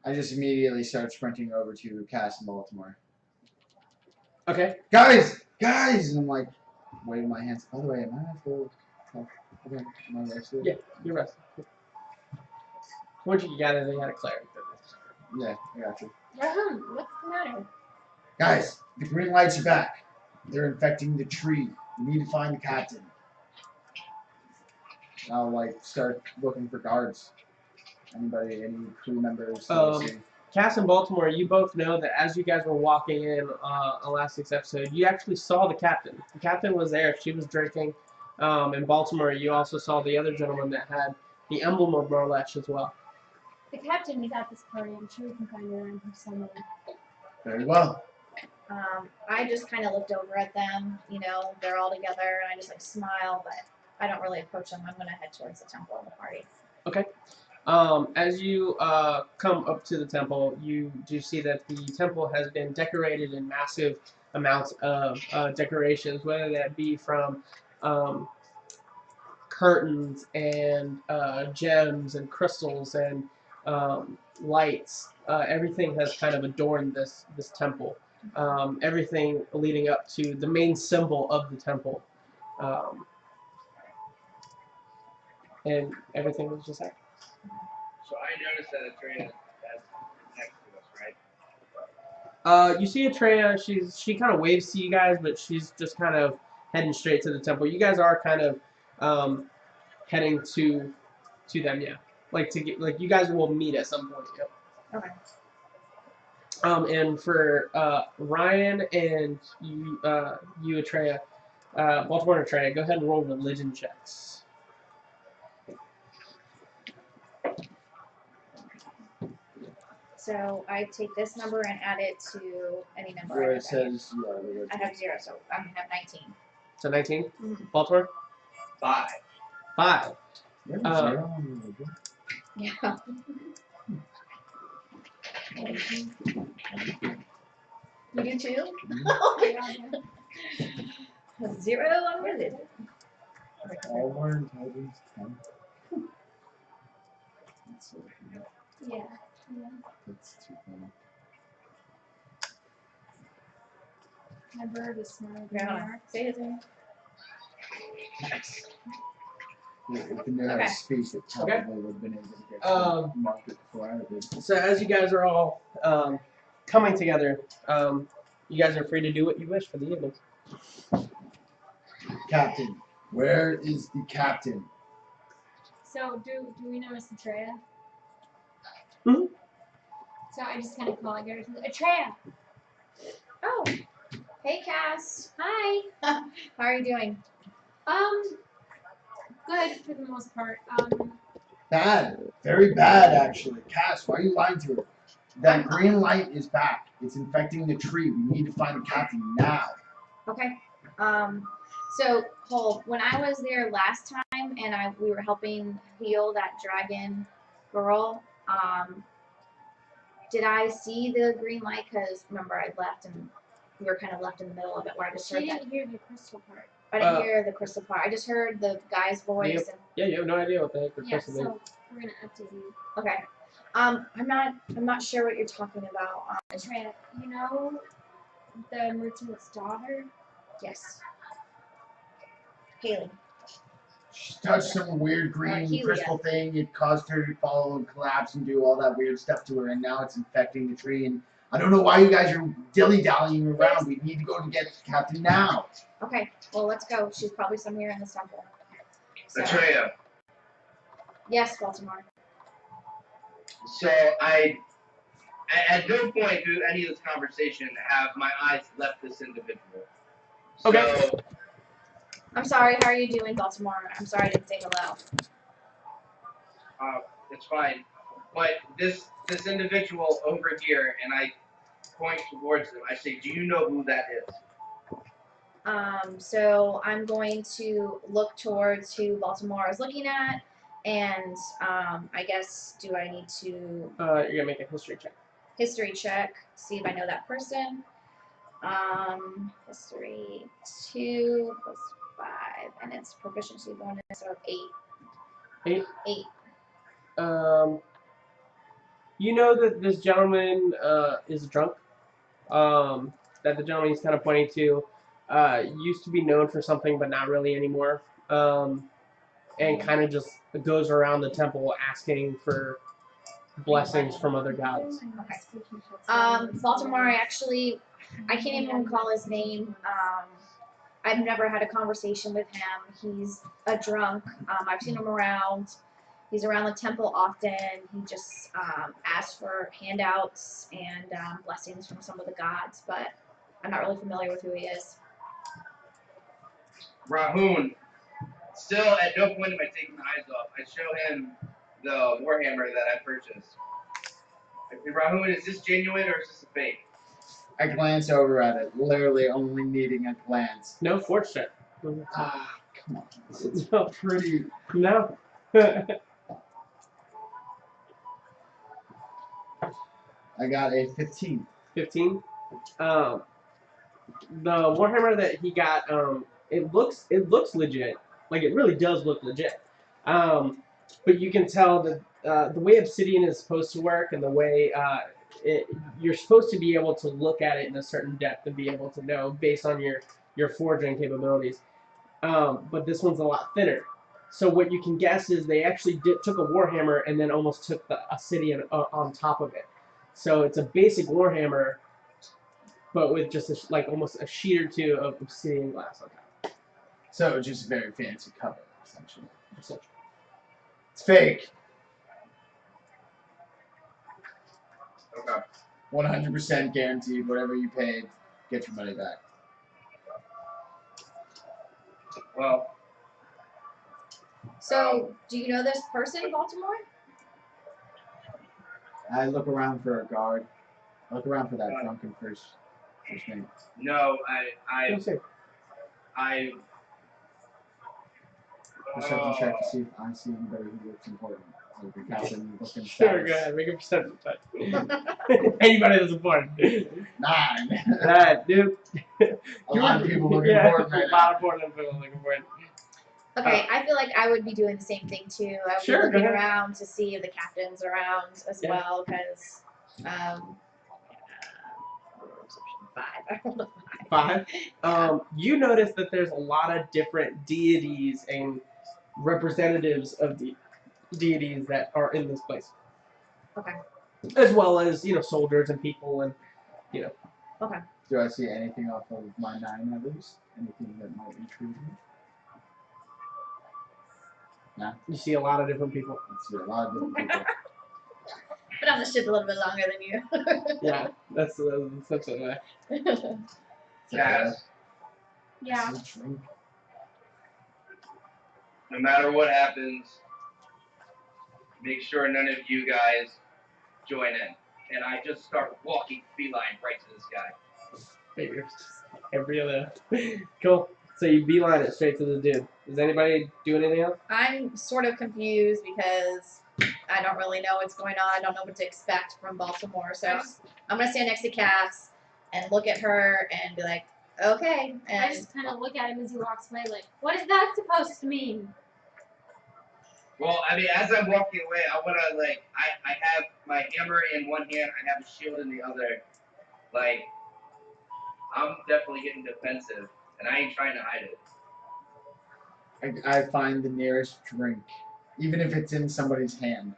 just immediately start sprinting over to Cass in Baltimore. Okay. Guys! And I'm like, waving my hands. By the way, am I full? Okay, am I rested? Yeah, you're rested. Once you gather, they had a cleric. Yeah, I got you. What's the matter? Guys, the green lights are back. They're infecting the tree. We need to find the captain. And I'll start looking for guards. Anybody, any crew members? Cass and Baltimore, you both know that as you guys were walking in last week's episode, you actually saw the captain. The captain was there. She was drinking. In Baltimore, you also saw the other gentleman that had the emblem of Marlesh as well. The captain is at this party. I'm sure we can find her around here somewhere. Very well. I just kind of looked over at them. They're all together, and I just smile, but I don't really approach them. I'm gonna head towards the temple and the party. Okay. As you come up to the temple, you do see that the temple has been decorated in massive amounts of decorations, whether that be from curtains and gems and crystals and lights. Everything has kind of adorned this temple. Everything leading up to the main symbol of the temple. And everything was just that. So I noticed that Atreya is next to us, right? You see Atreya, she kind of waves to you guys, but she's just kind of heading straight to the temple. You guys are kind of heading to them, yeah. You guys will meet at some point, yeah. Okay. And for Ryan and you Atreya, Baltimore and Atreya, go ahead and roll religion checks. So I take this number and add it to any number. Where it says you are I have 0, so I'm gonna have 19. So 19? Mm-hmm. Baltimore? 5. 5. You have a 0 on your religion? Yeah. You do too? Mm-hmm. 0 on religion. All more intelligence 10. Yeah. That's too funny. My bird is smarter than Yeah. Say his name. Nice. If you knew how to speak, it probably would have been able to get to the market before I did. So as you guys are all coming together, you guys are free to do what you wish for the evening. Captain, where is the captain? So do we know Miss Atreya? Mm-hmm. So I just kind of call her Atreya. Oh. Hey, Cass. Hi. How are you doing? Good for the most part. Bad. Very bad, actually. Cass, why are you lying to her? That green light is back. It's infecting the tree. We need to find the captain now. Okay. So, Cole, when I was there last time and we were helping heal that dragon girl, did I see the green light? Because remember, I left and we were kind of left in the middle of it where I just heard that. She didn't hear the crystal part. I didn't hear the crystal part. I just heard the guy's voice. Yeah, you have no idea what the heck the Yeah, crystal is. so we're gonna update you. Okay. I'm not sure what you're talking about. Atreya, you know the merchant's daughter? Yes. Haley. She touched some weird green Helia. crystal thing. It caused her to fall and collapse and do all that weird stuff to her, and now it's infecting the tree. And I don't know why you guys are dilly-dallying around. We need to go to get the captain now. Okay, well, let's go. She's probably somewhere in this temple. So, Atreya. yes, Baltimore. So at no point through any of this conversation have my eyes left this individual. So, Okay. I'm sorry. How are you doing, Baltimore? I'm sorry I didn't say hello. it's fine. But this individual over here, and I point towards him. I say, "Do you know who that is?" So I'm going to look towards who Baltimore is looking at, and I guess, do I need to You're gonna make a history check. history check, see if I know that person? History 2 plus 5, and it's proficiency bonus of 8. 8. 8. You know that this gentleman is drunk. That the gentleman he's kind of pointing to used to be known for something, but not really anymore. And kind of just goes around the temple asking for blessings from other gods. Baltimore, I can't even recall his name. I've never had a conversation with him. He's a drunk. I've seen him around. He's around the temple often. He just asks for handouts and blessings from some of the gods, but I'm not really familiar with who he is. Rahun. Still, at no point am I taking my eyes off. I show him the warhammer that I purchased. Rahun, is this genuine or is this a fake? I glance over at it, literally only needing a glance. No fortune. Ah, come on. It's No. pretty. No. I got a 15. 15. The warhammer that he got, it looks legit. Like, it really does look legit. But you can tell that the way obsidian is supposed to work, and the way you're supposed to be able to look at it in a certain depth and be able to know based on your forging capabilities. But this one's a lot thinner. So what you can guess is they actually took a warhammer and then almost took the obsidian on top of it. So it's a basic warhammer, but with just almost a sheet or two of obsidian glass on top. So just a very fancy cover, essentially. It's fake. Okay. 100% guaranteed. Whatever you paid, get your money back. Well. So, do you know this person, Baltimore? I look around for a guard. I look around for that drunken first name. No, I. Perception check to see if I see anybody who looks important. Like the captain looking Sure, go ahead. Make a perception check. Anybody that's important. 9. Alright, dude. A lot of people looking important right A lot of important people looking important. Okay, I feel like I would be doing the same thing too. I would Sure, be looking go ahead. around to see if the captain's around as well, because 5. I rolled a 5. 5. You notice that there's a lot of different deities and representatives of the deities that are in this place. Okay. As well as, soldiers and people and, Okay. Do I see anything off of my 9 at least? Anything that might intrigue me? No? You see a lot of different people. I see a lot of different people. Been on the ship a little bit longer than you. Yeah, that's essentially that. Cass, Yeah. no matter what happens, make sure none of you guys join in. And I just start walking beeline right to this guy. Figures. Every other. Cool. So you beeline it straight to the dude. Does anybody do anything else? I'm sort of confused because I don't really know what's going on. I don't know what to expect from Baltimore. So I'm going to stand next to Cass and look at her and be like, okay. And I just kind of look at him as he walks away, like, what is that supposed to mean? Well, I mean, as I'm walking away, I want to, I have my hammer in one hand, I have a shield in the other. I'm definitely getting defensive, and I ain't trying to hide it. I find the nearest drink, even if it's in somebody's hand.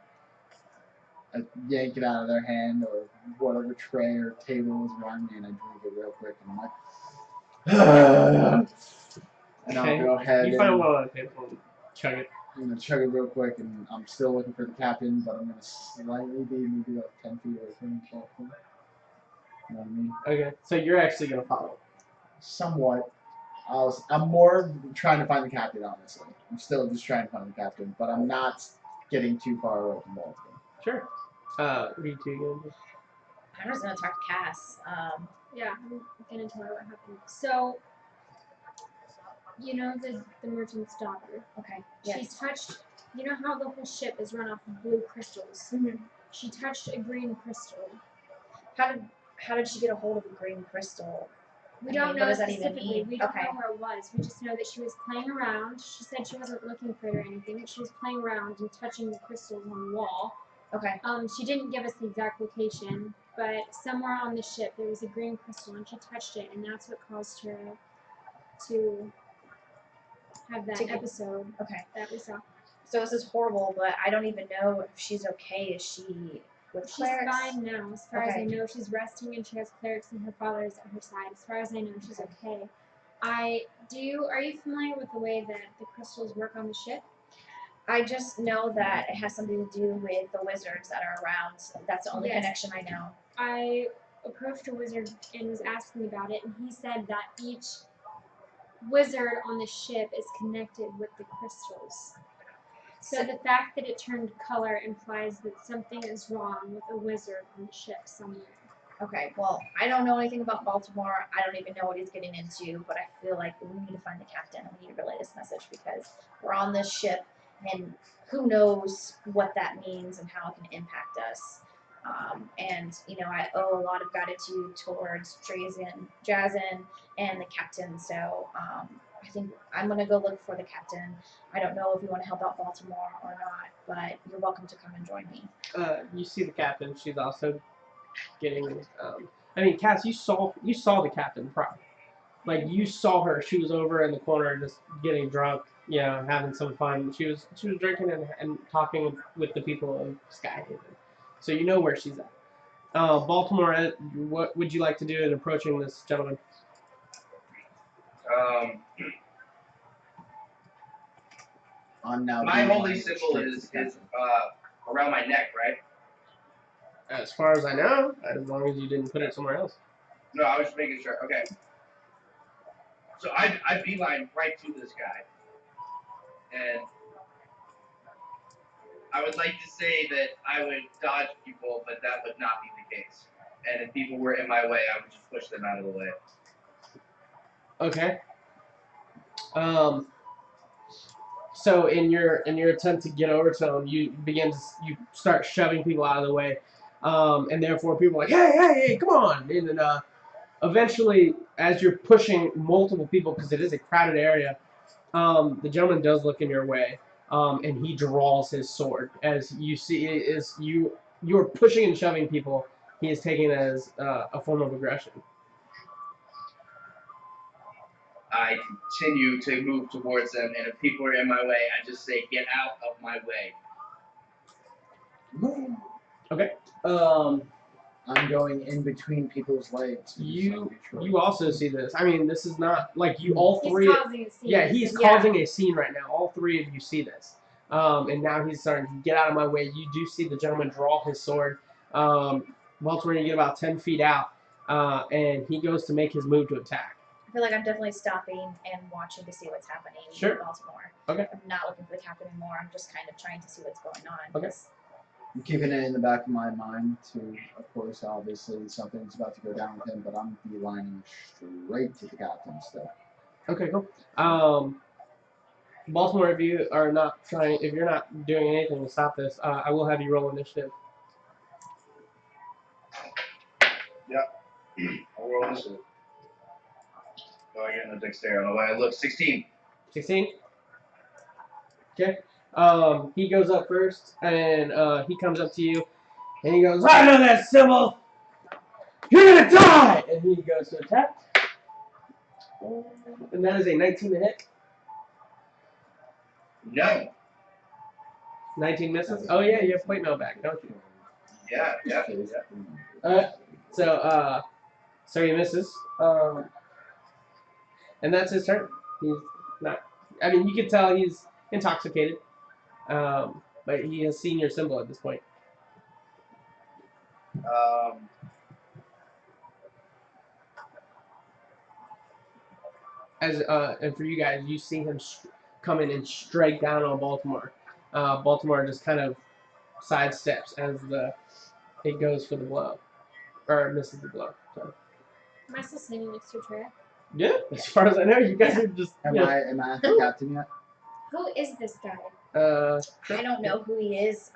I yank it out of their hand or whatever tray or table is around me, and I drink it real quick, and I'm like, and I'll go ahead You find and one on the table and chug it. I'm gonna chug it real quick, and I'm still looking for the captain, but I'm gonna slightly be maybe like 10 feet away from him. You know what I mean? Okay, so you're actually gonna follow. Somewhat. I'm more trying to find the captain, honestly. I'm still just trying to find the captain, but I'm not getting too far away from Baltimore. Sure. What are you two gonna do? I'm just gonna talk to Cass. Yeah, I'm gonna tell her what happened. So, you know the merchant's daughter. Okay. She Yes. touched. You know how the whole ship is run off of blue crystals. Mhm. She touched a green crystal. How did she get a hold of a green crystal? We I don't mean, know what does that even specifically. mean? We don't Okay. know where it was. We just know that she was playing around. She said she wasn't looking for it or anything. She was playing around and touching the crystals on the wall. Okay. She didn't give us the exact location, but somewhere on the ship there was a green crystal, and she touched it, and that's what caused her to have that episode Okay. that we saw. So this is horrible, but I don't even know if she's okay. Is she with She's clerics? fine now. As far as I Okay. know, she's resting, and she has clerics, and her father is at her side. As far as I know, she's okay. Are you familiar with the way that the crystals work on the ship? I just know that it has something to do with the wizards that are around. That's the only Yes. connection I know. I approached a wizard and was asking about it, and he said that each wizard on the ship is connected with the crystals. So the fact that it turned color implies that something is wrong with a wizard on the ship somewhere. Okay, well, I don't know anything about Baltimore. I don't even know what he's getting into, but I feel like we need to find the captain and we need to relay this message because we're on this ship and who knows what that means and how it can impact us. And, you know, I owe a lot of gratitude towards Jazen and the captain, so I think I'm going to go look for the captain. I don't know if you want to help out Baltimore or not, but you're welcome to come and join me. You see the captain. She's also getting. I mean, Cass, you saw the captain. Like you saw her. She was over in the corner, just getting drunk. You know, having some fun. She was drinking and talking with the people of Skyhaven. So you know where she's at. Baltimore. What would you like to do in approaching this gentleman? I'm now My being holy straight symbol to is the captain. around my neck, right? As far as I know, as long as you didn't put it somewhere else. No, I was just making sure. Okay. So I beeline right to this guy, and I would like to say that I would dodge people, but that would not be the case. And if people were in my way, I would just push them out of the way. Okay. So in your attempt to get over to him, you start shoving people out of the way, and therefore people are like, hey, come on! And then eventually, as you're pushing multiple people, because it is a crowded area, the gentleman does look in your way, and he draws his sword. As you see, you're pushing and shoving people. He is taking it as a form of aggression. I continue to move towards them, and if people are in my way, I just say, get out of my way. Move. Okay. I'm going in between people's legs. You also see this. I mean, this is not like you all He's three. causing a scene. Yeah, he's causing a scene right now. All three of you see this. And now he's starting to get out of my way. You do see the gentleman draw his sword. Baltimore, you get about 10 feet out, and he goes to make his move to attack. I feel like I'm definitely stopping and watching to see what's happening Sure. in Baltimore. Okay. I'm not looking for the captain anymore. I'm just kind of trying to see what's going on. Okay. I'm keeping it in the back of my mind to, of course, obviously something's about to go down with him, but I'm beelining straight to the captain still. Okay, cool. Baltimore, if you're not doing anything to stop this, I will have you roll initiative. Yep. I'll roll this. Oh, I get no dexterity. On the way I look. 16. 16? Okay. He goes up first, and he comes up to you, and he goes, I know that symbol! You're gonna die! And he goes to attack. And that is a 19 to hit. No. 19 misses. Oh yeah, you have plate mail back, don't you? Yeah. So he misses. And that's his turn. He's not. I mean, you can tell he's intoxicated. But he has seen your symbol at this point. And for you guys, you see him come in and strike down on Baltimore. Baltimore just kind of sidesteps as it goes for the blow, or misses the blow. So. Am I still standing next to Trey? Yeah, as far as I know, you guys are just. Am I the captain yet? Who is this guy? I don't know who he is.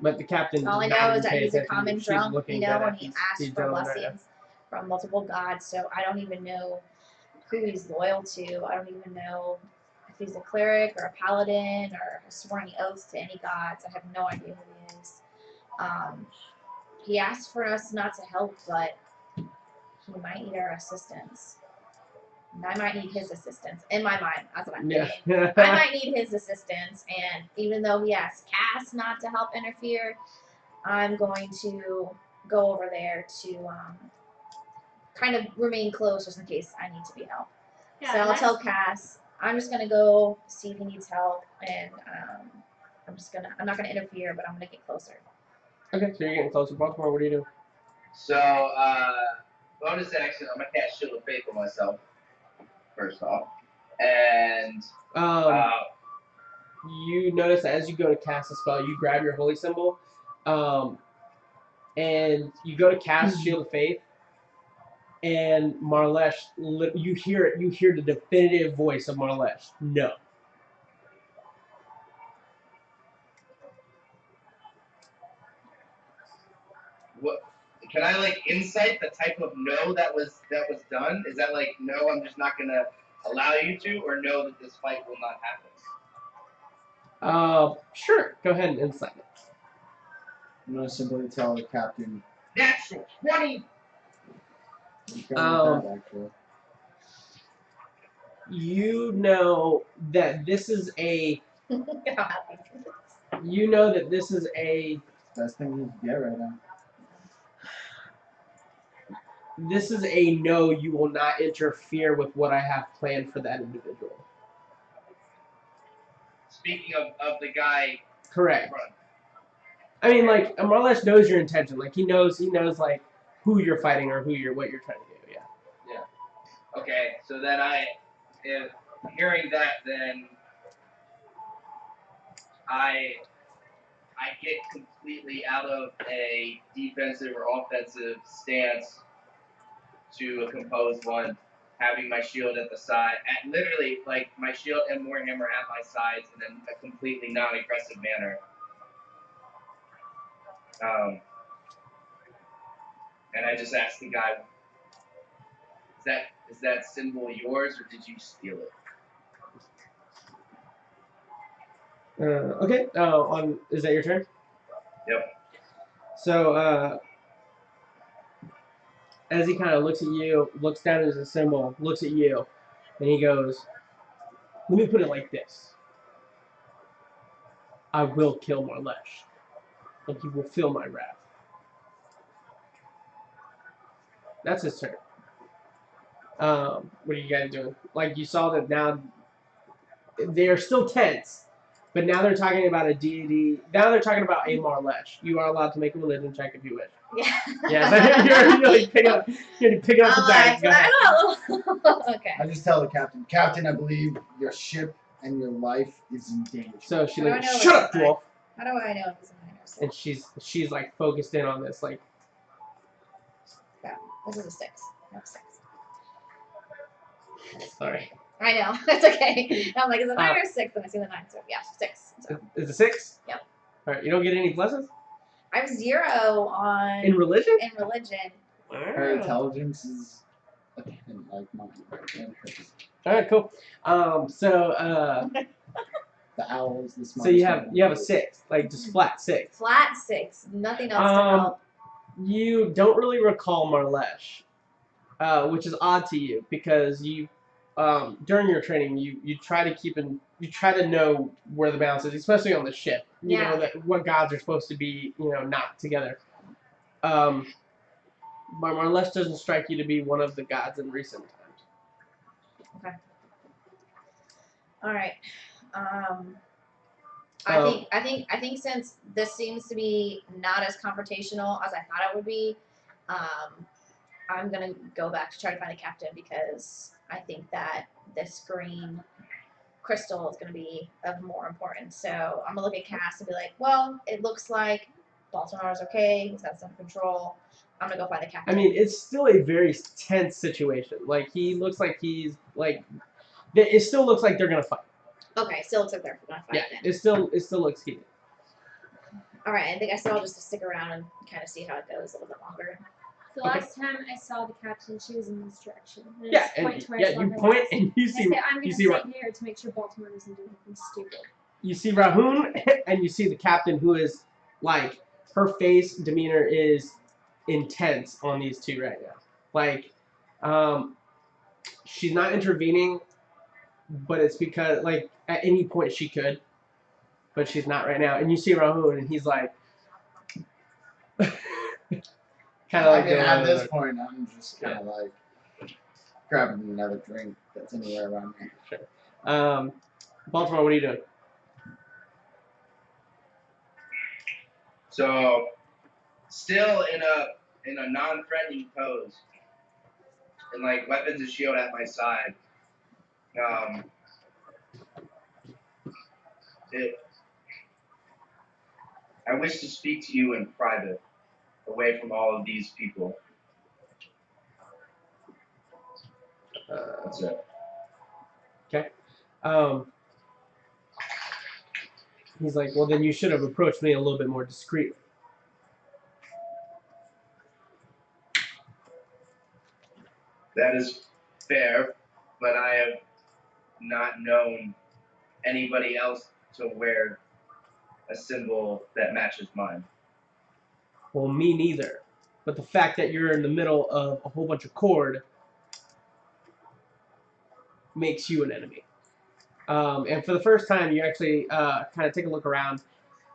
But the captain. All I know is that he's a common drunk, and he asked for blessings from multiple gods. So I don't even know who he's loyal to. I don't even know if he's a cleric or a paladin or has sworn the oath to any gods. I have no idea who he is. He asked for us not to help, but he might need our assistance. And I might need his assistance. In my mind, that's what I'm thinking. Yeah. I might need his assistance, and even though he asked Cass not to help interfere, I'm going to go over there to kind of remain close just in case I need to be helped. Yeah, So I'll tell Cass, I'm just going to go see if he needs help, and I'm not going to interfere, but I'm going to get closer. Okay, so you're getting closer. Baltimore, what do you do? So, bonus action, I'm going to cast Shield of Faith on myself, first off. And, you notice that as you go to cast a spell, you grab your holy symbol, and you go to cast Shield of Faith, and Marlesh, you hear the definitive voice of Marlesh. No. what can I, like, insight the type of no that was done? Is that, like, no, I'm just not going to allow you to, or no, that this fight will not happen? Sure. Go ahead and insight it. I'm going to simply tell the captain. Natural 20! You know that this is a. You know that this is a. Best thing you can get right now. This is a no, you will not interfere with what I have planned for that individual. Speaking of the guy. Correct. I mean, like, Marlesh knows your intention. Like, he knows, like, who you're fighting or what you're trying to do, yeah. Yeah. Okay, so then if hearing that, then I get completely out of a defensive or offensive stance to a composed one, having my shield at the side, literally, like, my shield and Warhammer at my sides in a completely non-aggressive manner. And I just asked the guy, is that symbol yours, or did you steal it? Okay. Is that your turn? Yep. So, as he kind of looks at you, looks down at his symbol, looks at you, and he goes, let me put it like this. I will kill Marlesh, and he will feel my wrath. That's his turn. What are you guys doing? Like, you saw that now they are still tense, but now they're talking about a deity. Now they're talking about a Marlesh. You are allowed to make a religion check if you wish. Yeah. Yeah, you're like picking up the dice. Okay. I just tell the captain, Captain, I believe your ship and your life is in danger. So she like, shut up, dwarf. How do I know if it's a minor? And she's like focused in on this, like. Yeah, this is a 6. No 6. Sorry. I know. It's okay. I'm like, is it 9 or 6? And I see the 9. So yeah, 6. So. Is it 6? Yep. All right. You don't get any pluses? I have 0 on. In religion? In religion. Her intelligence is a 10, like mine. And hers. All right. Cool. The owl is the smartest. So you have a 6, like just flat 6. Flat 6. Nothing else to help. You don't really recall Marlesh, which is odd to you because you during your training, you try to you try to know where the balance is, especially on the ship. You Yeah. know that what gods are supposed to be, not together. But Marlesh doesn't strike you to be one of the gods in recent times. All right. Oh. I think since this seems to be not as confrontational as I thought it would be, I'm gonna go back to try to find the captain because I think that this green crystal is gonna be of more importance. So I'm gonna look at Cass and be like, well, it looks like Baltimore's okay. He's got some control. I'm gonna go find the captain. I mean, it's still a very tense situation. Like he looks like he's like, it still looks like they're gonna fight. Okay, still looks like they're gonna fight. Yeah, then. it still looks heated. All right, I think I still just to stick around and kind of see how it goes a little bit longer. The last time I saw the captain, she was in this direction. And Yeah, I just and saw you her point last. and you I see said, I'm you gonna see sit here to make sure Baltimore doesn't do anything stupid. you see Rahun and you see the captain who is like her face demeanor is intense on these two right now. Like, she's not intervening, but it's because like at any point she could, but she's not right now. And you see Rahun and he's like, kind of like at this point, I'm just kind of like grabbing another drink that's anywhere around me. Sure. Baltimore, what are you doing? So, still in a non-threatening pose, and like weapons and shield at my side. I wish to speak to you in private, away from all of these people. That's it. Okay. He's like, well, then you should have approached me a little bit more discreetly. That is fair, but I have not known anybody else to wear a symbol that matches mine. Well, me neither. But the fact that you're in the middle of a whole bunch of cord makes you an enemy. And for the first time, you actually kind of take a look around,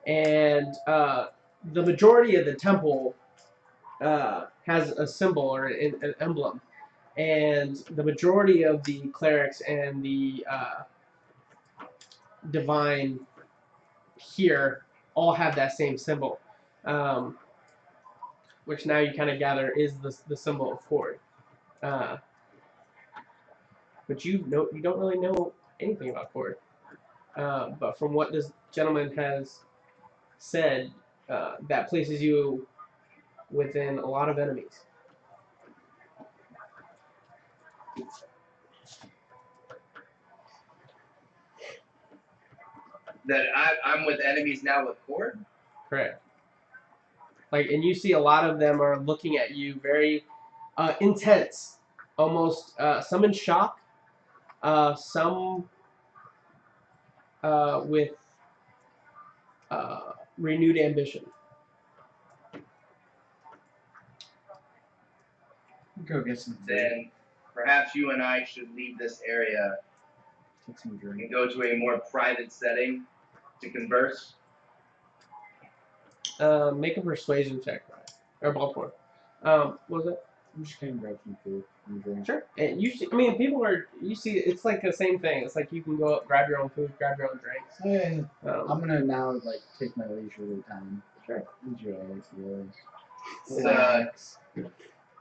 and the majority of the temple has a symbol or an emblem, and the majority of the clerics and the divine here all have that same symbol, which now you kind of gather is the symbol of Ford. But you don't really know anything about Ford. But from what this gentleman has said, that places you within a lot of enemies. That I'm with enemies now with Ford? Correct. Like, and you see a lot of them are looking at you very intense, almost some in shock, some with renewed ambition. Go get some food. Then perhaps you and I should leave this area Take some drink. and go to a more private setting to converse. Make a persuasion check, or Baltimore. What was it? I'm just gonna grab some food and drink. Sure. And you see, I mean, people are. You see, it's like the same thing. It's like you can go up, grab your own food, grab your own drinks. Yeah, I'm gonna now like take my leisurely time. Sure. Enjoy, feel, It's relax.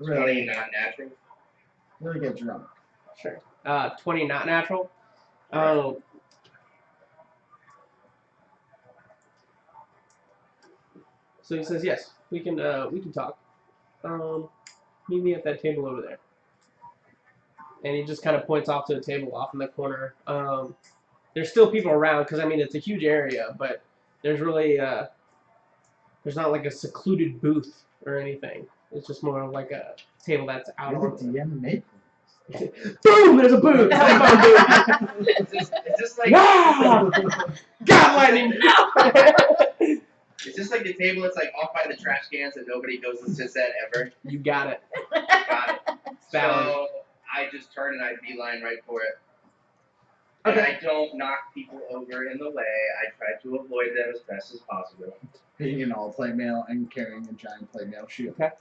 20 not natural. Really get drunk. Sure. 20 not natural. So he says, yes, we can talk. Meet me at that table over there. And he just kind of points off to a table off in the corner. There's still people around because I mean it's a huge area, but there's really there's not like a secluded booth or anything. It's just more of like a table that's out You're on. the DM make. Boom! There's a booth. Is this like Wow! God lightning! is this like the table that's like off by the trash cans that nobody goes and sits at ever? You got it. Got it. Balance. So I just turn and I beeline right for it. Okay. And I don't knock people over in the way. I try to avoid them as best as possible. Being an all play mail and carrying a giant play mail shield. Okay.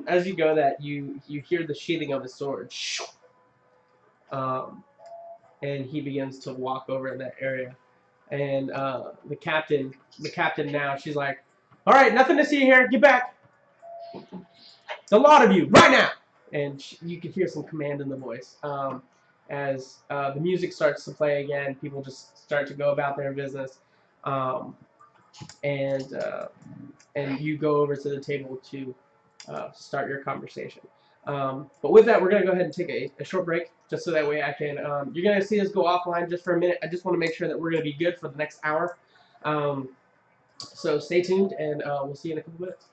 As you go, that you hear the sheathing of his sword. And he begins to walk over in that area. And the captain now, she's like, "All right, nothing to see here. Get back, the lot of you, right now!" And you can hear some command in the voice. As the music starts to play again, people just start to go about their business, and you go over to the table to start your conversation. But with that, we're going to go ahead and take a short break, just so that way I can, you're going to see us go offline just for a minute. I just want to make sure that we're going to be good for the next hour. So stay tuned, and we'll see you in a couple minutes.